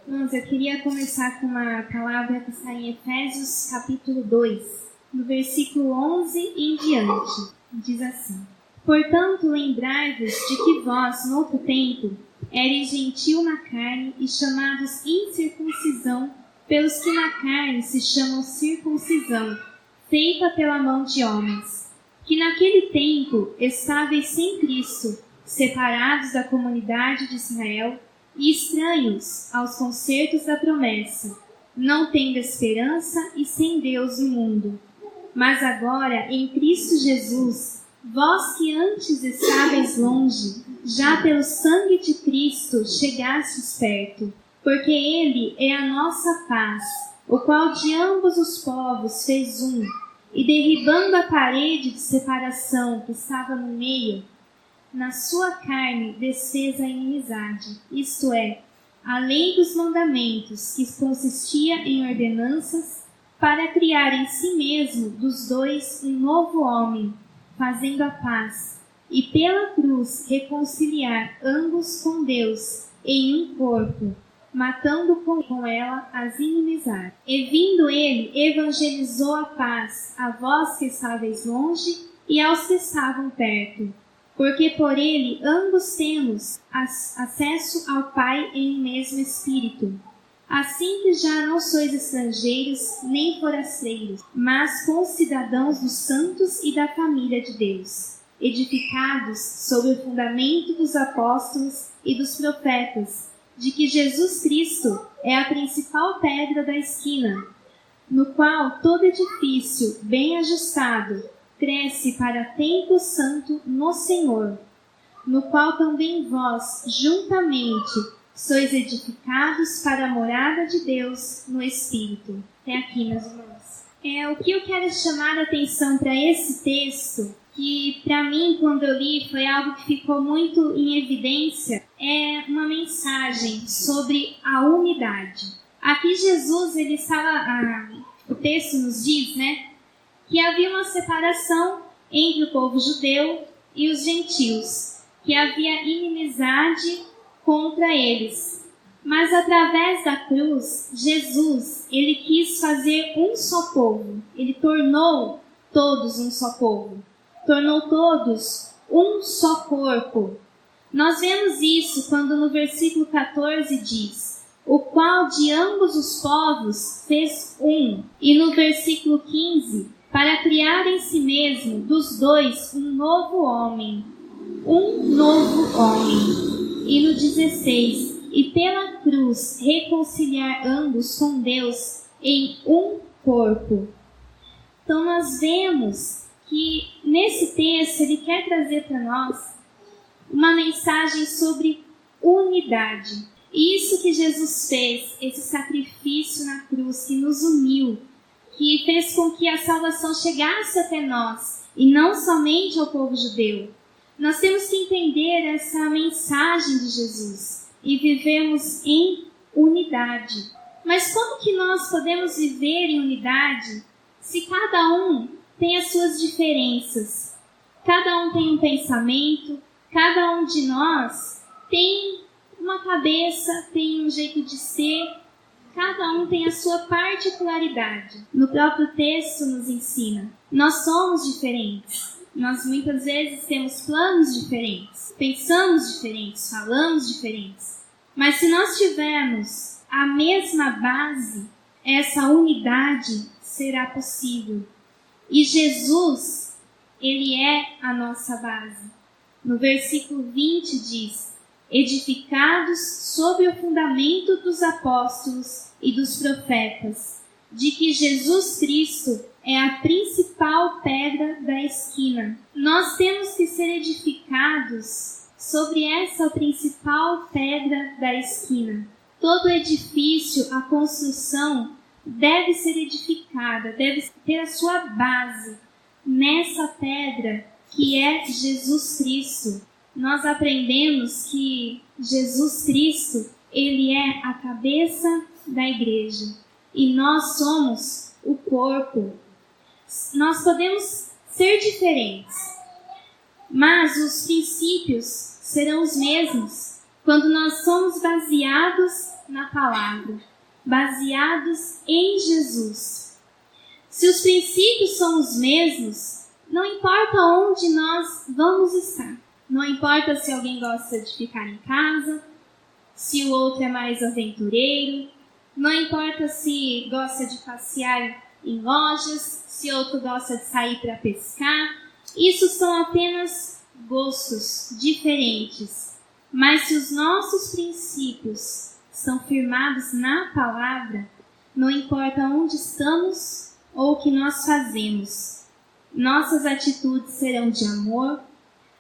Irmãos, eu queria começar com uma palavra que está em Efésios capítulo 2, no versículo 11 em diante. Diz assim: Portanto, lembrai-vos de que vós, no outro tempo, eres gentil na carne e chamados incircuncisão pelos que na carne se chamam circuncisão, feita pela mão de homens, que naquele tempo estáveis sem Cristo, separados da comunidade de Israel e estranhos aos concertos da promessa, não tendo esperança e sem Deus no mundo. Mas agora, em Cristo Jesus, vós que antes estáveis longe, já pelo sangue de Cristo chegastes perto, porque Ele é a nossa paz, o qual de ambos os povos fez um, e derribando a parede de separação que estava no meio, na sua carne desfez a inimizade, isto é, a lei dos mandamentos, que consistia em ordenanças, para criar em si mesmo dos dois um novo homem, fazendo a paz, e pela cruz reconciliar ambos com Deus em um corpo, matando com ela as inimizades. E vindo ele, evangelizou a paz a vós que estáveis longe e aos que estavam perto, porque por ele ambos temos acesso ao Pai em um mesmo Espírito. Assim que já não sois estrangeiros nem forasteiros, mas concidadãos dos santos e da família de Deus, edificados sobre o fundamento dos apóstolos e dos profetas, de que Jesus Cristo é a principal pedra da esquina, no qual todo edifício bem ajustado cresce para templo santo no Senhor, no qual também vós, juntamente, sois edificados para a morada de Deus no Espírito. Até aqui, meus irmãos. O que eu quero chamar a atenção para esse texto, que para mim, quando eu li, foi algo que ficou muito em evidência, é uma mensagem sobre a unidade. Aqui Jesus, ele estava, o texto nos diz, que havia uma separação entre o povo judeu e os gentios, que havia inimizade contra eles. Mas através da cruz, Jesus, ele quis fazer um só povo. Ele tornou todos um só povo. Tornou todos um só corpo. Nós vemos isso quando no versículo 14 diz: o qual de ambos os povos fez um. E no versículo 15, para criar em si mesmo dos dois um novo homem. Um novo homem. E no 16, e pela cruz reconciliar ambos com Deus em um corpo. Então nós vemos que nesse texto ele quer trazer para nós uma mensagem sobre unidade. Isso que Jesus fez, esse sacrifício na cruz que nos uniu, que fez com que a salvação chegasse até nós, e não somente ao povo judeu. Nós temos que entender essa mensagem de Jesus e vivemos em unidade. Mas como que nós podemos viver em unidade se cada um tem as suas diferenças? Cada um tem um pensamento, cada um de nós tem uma cabeça, tem um jeito de ser, cada um tem a sua particularidade. No próprio texto nos ensina, nós somos diferentes. Nós muitas vezes temos planos diferentes, pensamos diferentes, falamos diferentes. Mas se nós tivermos a mesma base, essa unidade será possível. E Jesus, ele é a nossa base. No versículo 20 diz: edificados sobre o fundamento dos apóstolos e dos profetas, de que Jesus Cristo é a principal pedra da esquina. Nós temos que ser edificados sobre essa principal pedra da esquina. Todo edifício, a construção, deve ser edificada, deve ter a sua base nessa pedra que é Jesus Cristo. Nós aprendemos que Jesus Cristo, ele é a cabeça da igreja e nós somos o corpo. Nós podemos ser diferentes, mas os princípios serão os mesmos quando nós somos baseados na palavra, baseados em Jesus. Se os princípios são os mesmos, não importa onde nós vamos estar. Não importa se alguém gosta de ficar em casa, se o outro é mais aventureiro, não importa se gosta de passear em lojas, se outro gosta de sair para pescar. Isso são apenas gostos diferentes. Mas se os nossos princípios estão firmados na palavra, não importa onde estamos ou o que nós fazemos, nossas atitudes serão de amor,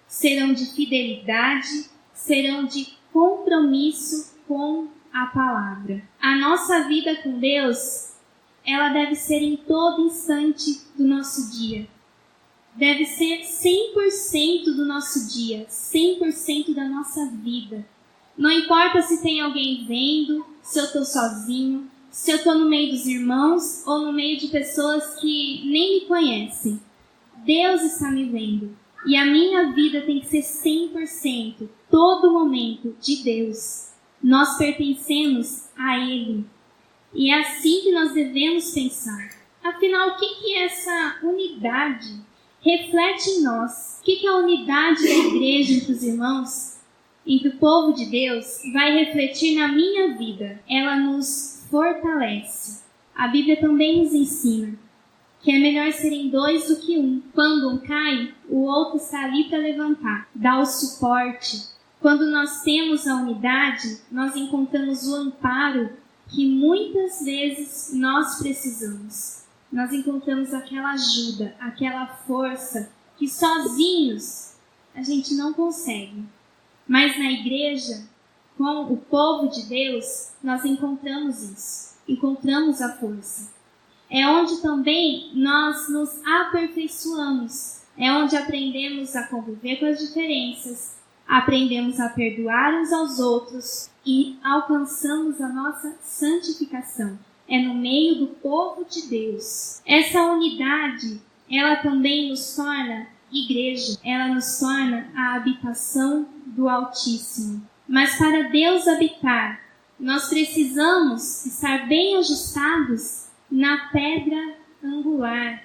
serão de fidelidade, serão de compromisso com a palavra. A nossa vida com Deus, ela deve ser em todo instante do nosso dia. Deve ser 100% do nosso dia, 100% da nossa vida. Não importa se tem alguém vendo, se eu estou sozinho, se eu estou no meio dos irmãos ou no meio de pessoas que nem me conhecem. Deus está me vendo. E a minha vida tem que ser 100%, todo momento, de Deus. Nós pertencemos a Ele. E é assim que nós devemos pensar. Afinal, o que essa unidade reflete em nós? O que a unidade da igreja entre os irmãos, entre o povo de Deus, vai refletir na minha vida? Ela nos fortalece. A Bíblia também nos ensina que é melhor serem dois do que um. Quando um cai, o outro está ali para levantar, dá o suporte. Quando nós temos a unidade, nós encontramos o amparo que muitas vezes nós precisamos. Nós encontramos aquela ajuda, aquela força que sozinhos a gente não consegue. Mas na igreja, com o povo de Deus, nós encontramos isso, encontramos a força. É onde também nós nos aperfeiçoamos, é onde aprendemos a conviver com as diferenças, aprendemos a perdoar uns aos outros e alcançamos a nossa santificação. É no meio do povo de Deus. Essa unidade, ela também nos torna igreja, ela nos torna a habitação do Altíssimo. Mas para Deus habitar, nós precisamos estar bem ajustados na pedra angular,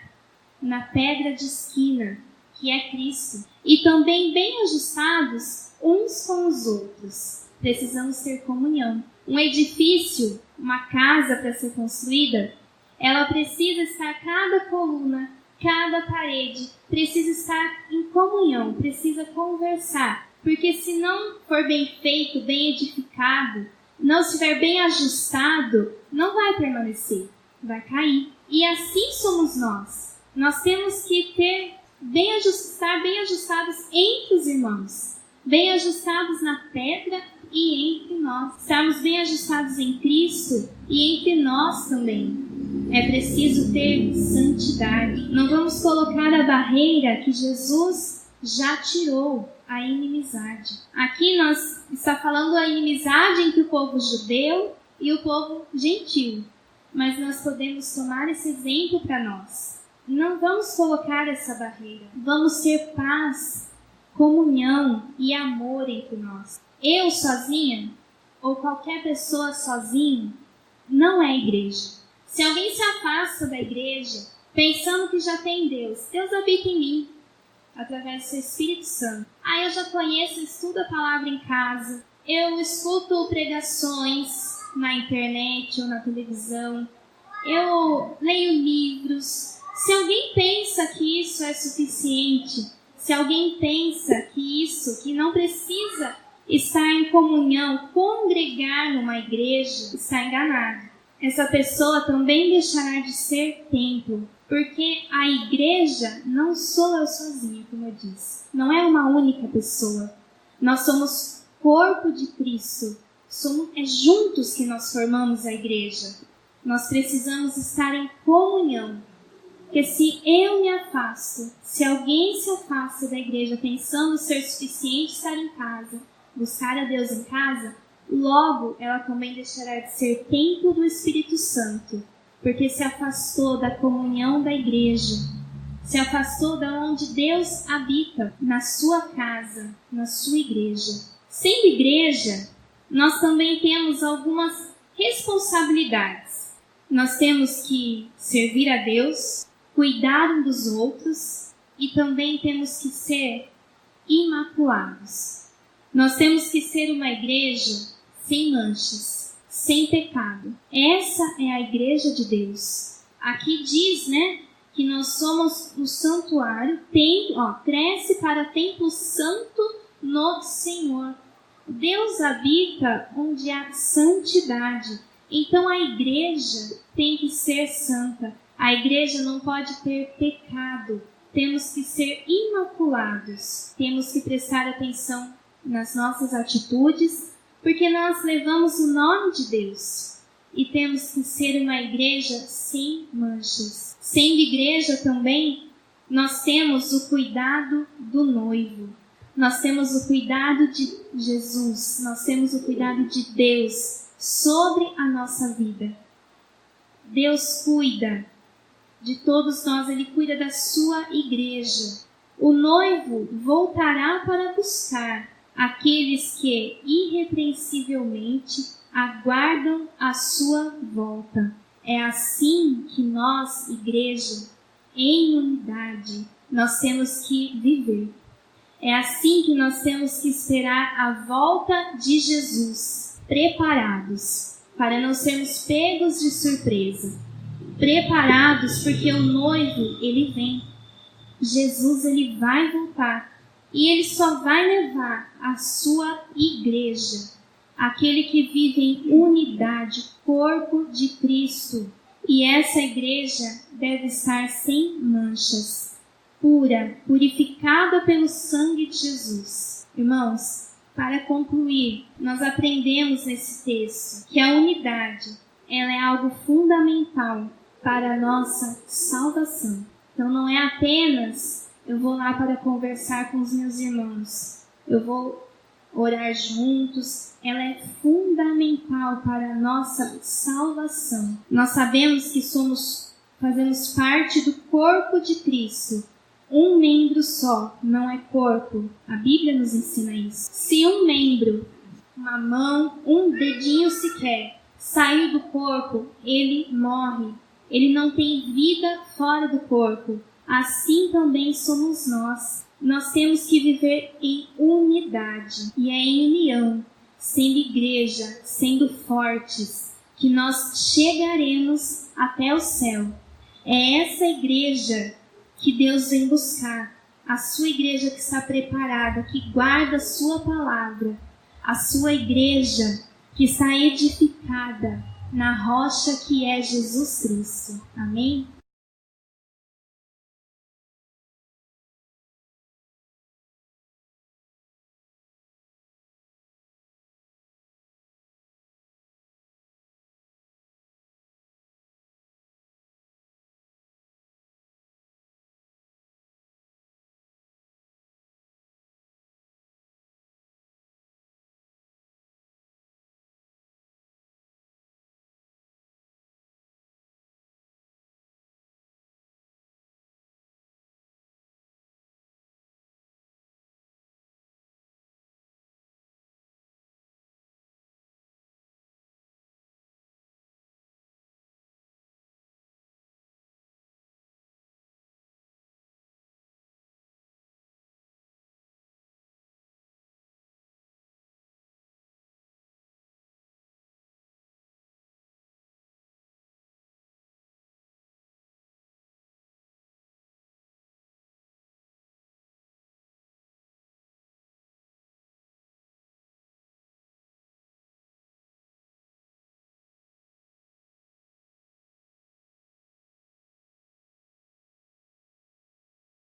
na pedra de esquina, que é Cristo. E também bem ajustados uns com os outros. Precisamos ter comunhão. Um edifício, uma casa para ser construída, ela precisa estar, cada coluna, cada parede, precisa estar em comunhão, precisa conversar. Porque se não for bem feito, bem edificado, não estiver bem ajustado, não vai permanecer, vai cair. E assim somos nós. Nós temos que estar bem ajustados entre os irmãos, bem ajustados na pedra e entre nós. Estarmos bem ajustados em Cristo e entre nós também. É preciso ter santidade. Não vamos colocar a barreira que Jesus já tirou, a inimizade. Aqui nós está falando a inimizade entre o povo judeu e o povo gentil. Mas nós podemos tomar esse exemplo para nós. Não vamos colocar essa barreira. Vamos ter paz, comunhão e amor entre nós. Eu sozinha, ou qualquer pessoa sozinha, não é igreja. Se alguém se afasta da igreja, pensando que já tem Deus, Deus habita em mim, através do seu Espírito Santo. Eu já conheço, estudo a palavra em casa, eu escuto pregações na internet ou na televisão, eu leio livros. Se alguém pensa que isso é suficiente, se alguém pensa que não precisa estar em comunhão, congregar numa igreja, está enganado. Essa pessoa também deixará de ser templo, porque a igreja não sou eu sozinha, como eu disse. Não é uma única pessoa. Nós somos corpo de Cristo. É juntos que nós formamos a igreja. Nós precisamos estar em comunhão. Porque se eu me afasto, se alguém se afasta da igreja pensando ser suficiente estar em casa, buscar a Deus em casa, logo ela também deixará de ser templo do Espírito Santo, porque se afastou da comunhão da igreja, se afastou da onde Deus habita, na sua casa, na sua igreja. Sendo igreja, nós também temos algumas responsabilidades. Nós temos que servir a Deus, cuidar um dos outros e também temos que ser imaculados. Nós temos que ser uma igreja sem manchas, sem pecado. Essa é a igreja de Deus. Aqui diz, que nós somos o santuário, cresce para templo santo no Senhor. Deus habita onde há santidade. Então a igreja tem que ser santa. A igreja não pode ter pecado. Temos que ser imaculados. Temos que prestar atenção nas nossas atitudes, porque nós levamos o nome de Deus. E temos que ser uma igreja sem manchas. Sendo igreja também, nós temos o cuidado do noivo. Nós temos o cuidado de Jesus. Nós temos o cuidado de Deus sobre a nossa vida. Deus cuida de todos nós, Ele cuida da sua igreja. O noivo voltará para buscar aqueles que irrepreensivelmente aguardam a sua volta. É assim que nós, igreja, em unidade, nós temos que viver. É assim que nós temos que esperar a volta de Jesus, preparados, para não sermos pegos de surpresa. Preparados porque o noivo, ele vem. Jesus, ele vai voltar. E ele só vai levar a sua igreja, aquele que vive em unidade, corpo de Cristo. E essa igreja deve estar sem manchas, pura, purificada pelo sangue de Jesus. Irmãos, para concluir, nós aprendemos nesse texto que a unidade, ela é algo fundamental para a nossa salvação. Então não é apenas eu vou lá para conversar com os meus irmãos, eu vou orar juntos. Ela é fundamental para a nossa salvação. Nós sabemos que fazemos parte do corpo de Cristo. Um membro só não é corpo. A Bíblia nos ensina isso. Se um membro, uma mão, um dedinho sequer, sair do corpo, ele morre. Ele não tem vida fora do corpo. Assim também somos nós. Nós temos que viver em unidade. E é em união, sendo igreja, sendo fortes, que nós chegaremos até o céu. É essa igreja que Deus vem buscar. A sua igreja que está preparada, que guarda a sua palavra. A sua igreja que está edificada na rocha que é Jesus Cristo. Amém?